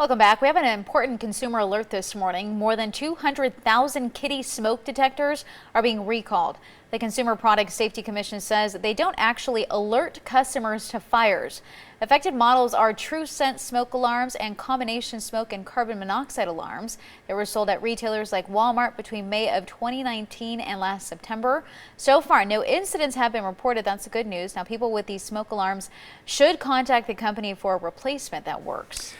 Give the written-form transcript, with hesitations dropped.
Welcome back. We have an important consumer alert this morning. More than 200,000 kiddie smoke detectors are being recalled. The Consumer Product Safety Commission says they don't actually alert customers to fires. Affected models are true scent smoke alarms and combination smoke and carbon monoxide alarms. They were sold at retailers like Walmart between May of 2019 and last September. So far, no incidents have been reported. That's the good news. Now, people with these smoke alarms should contact the company for a replacement that works.